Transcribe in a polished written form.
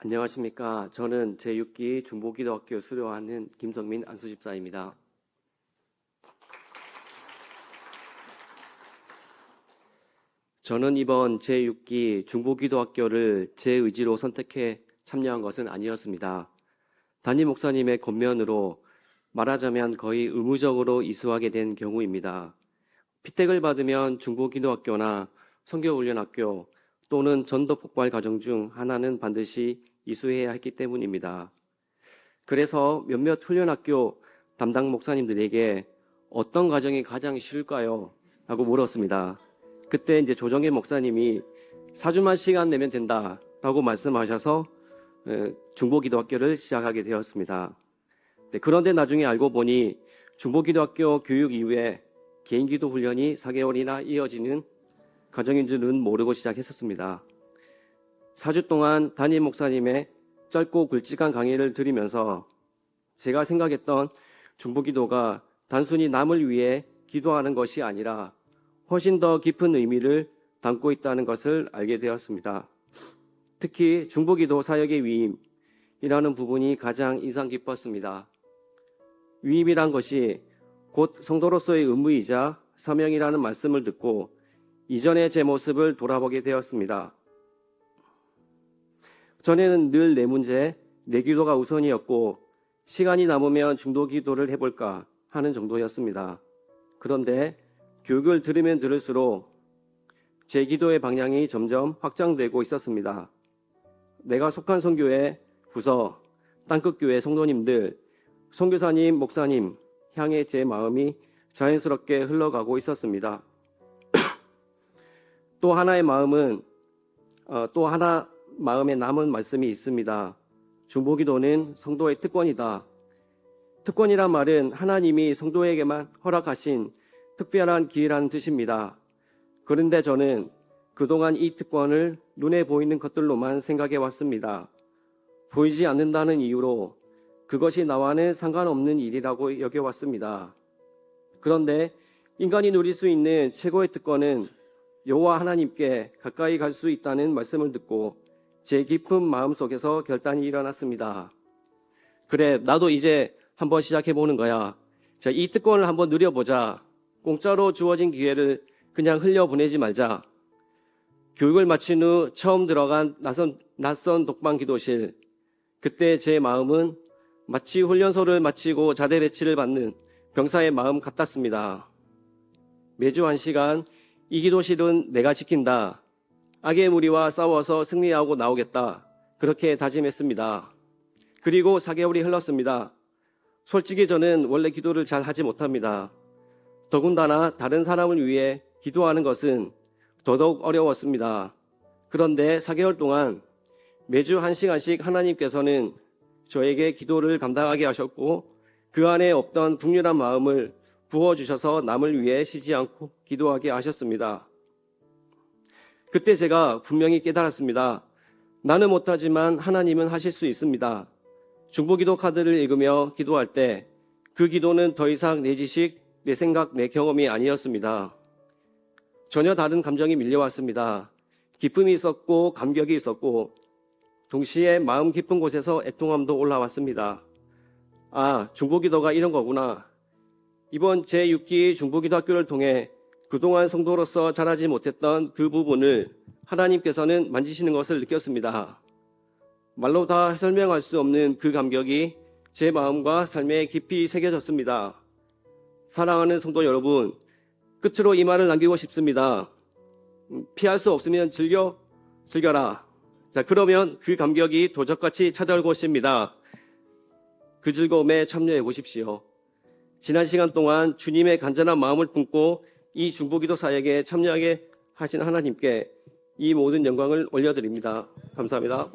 안녕하십니까. 저는 제6기 중보기도학교 수료하는 김성민 안수집사입니다. 저는 이번 제6기 중보기도학교를 제 의지로 선택해 참여한 것은 아니었습니다. 담임 목사님의 권면으로 말하자면 거의 의무적으로 이수하게 된 경우입니다. 피택을 받으면 중보기도학교나 선교훈련학교 또는 전도폭발 과정 중 하나는 반드시 이수해야 했기 때문입니다. 그래서 몇몇 훈련학교 담당 목사님들에게 어떤 과정이 가장 쉬울까요? 하고 물었습니다. 그때 이제 조정혜 목사님이 4주만 시간 내면 된다 라고 말씀하셔서 중보기도학교를 시작하게 되었습니다. 그런데 나중에 알고 보니 중보기도학교 교육 이후에 개인기도 훈련이 4개월이나 이어지는 과정인 줄은 모르고 시작했었습니다. 4주 동안 담임 목사님의 짧고 굵직한 강의를 들으면서 제가 생각했던 중보기도가 단순히 남을 위해 기도하는 것이 아니라 훨씬 더 깊은 의미를 담고 있다는 것을 알게 되었습니다. 특히 중보기도 사역의 위임이라는 부분이 가장 인상 깊었습니다. 위임이란 것이 곧 성도로서의 의무이자 사명이라는 말씀을 듣고 이전의 제 모습을 돌아보게 되었습니다. 전에는 늘 내 문제, 내 기도가 우선이었고 시간이 남으면 중도 기도를 해볼까 하는 정도였습니다. 그런데 교육을 들으면 들을수록 제 기도의 방향이 점점 확장되고 있었습니다. 내가 속한 선교회, 부서, 땅끝교회 성도님들, 선교사님, 목사님 향해 제 마음이 자연스럽게 흘러가고 있었습니다. 또 하나 마음에 남은 말씀이 있습니다. 중보기도는 성도의 특권이다. 특권이란 말은 하나님이 성도에게만 허락하신 특별한 기회라는 뜻입니다. 그런데 저는 그동안 이 특권을 눈에 보이는 것들로만 생각해 왔습니다. 보이지 않는다는 이유로 그것이 나와는 상관없는 일이라고 여겨왔습니다. 그런데 인간이 누릴 수 있는 최고의 특권은 여호와 하나님께 가까이 갈 수 있다는 말씀을 듣고 제 깊은 마음속에서 결단이 일어났습니다. 그래, 나도 이제 한번 시작해보는 거야. 자, 이 특권을 한번 누려보자. 공짜로 주어진 기회를 그냥 흘려보내지 말자. 교육을 마친 후 처음 들어간 낯선 독방 기도실. 그때 제 마음은 마치 훈련소를 마치고 자대 배치를 받는 병사의 마음 같았습니다. 매주 1시간 이 기도실은 내가 지킨다. 악의 무리와 싸워서 승리하고 나오겠다. 그렇게 다짐했습니다. 그리고 4개월이 흘렀습니다. 솔직히 저는 원래 기도를 잘 하지 못합니다. 더군다나 다른 사람을 위해 기도하는 것은 더더욱 어려웠습니다. 그런데 4개월 동안 매주 1시간씩 하나님께서는 저에게 기도를 감당하게 하셨고 그 안에 없던 북률한 마음을 부어주셔서 남을 위해 쉬지 않고 기도하게 하셨습니다. 그때 제가 분명히 깨달았습니다. 나는 못하지만 하나님은 하실 수 있습니다. 중보기도 카드를 읽으며 기도할 때 그 기도는 더 이상 내 지식, 내 생각, 내 경험이 아니었습니다. 전혀 다른 감정이 밀려왔습니다. 기쁨이 있었고 감격이 있었고 동시에 마음 깊은 곳에서 애통함도 올라왔습니다. 아, 중보기도가 이런 거구나. 이번 제6기 중보기도학교를 통해 그동안 성도로서 잘하지 못했던 그 부분을 하나님께서는 만지시는 것을 느꼈습니다. 말로 다 설명할 수 없는 그 감격이 제 마음과 삶에 깊이 새겨졌습니다. 사랑하는 성도 여러분, 끝으로 이 말을 남기고 싶습니다. 피할 수 없으면 즐겨라. 자, 그러면 그 감격이 도적같이 찾아올 것입니다. 그 즐거움에 참여해 보십시오. 지난 시간 동안 주님의 간절한 마음을 품고 이 중보기도 사역에 참여하게 하신 하나님께 이 모든 영광을 올려드립니다. 감사합니다.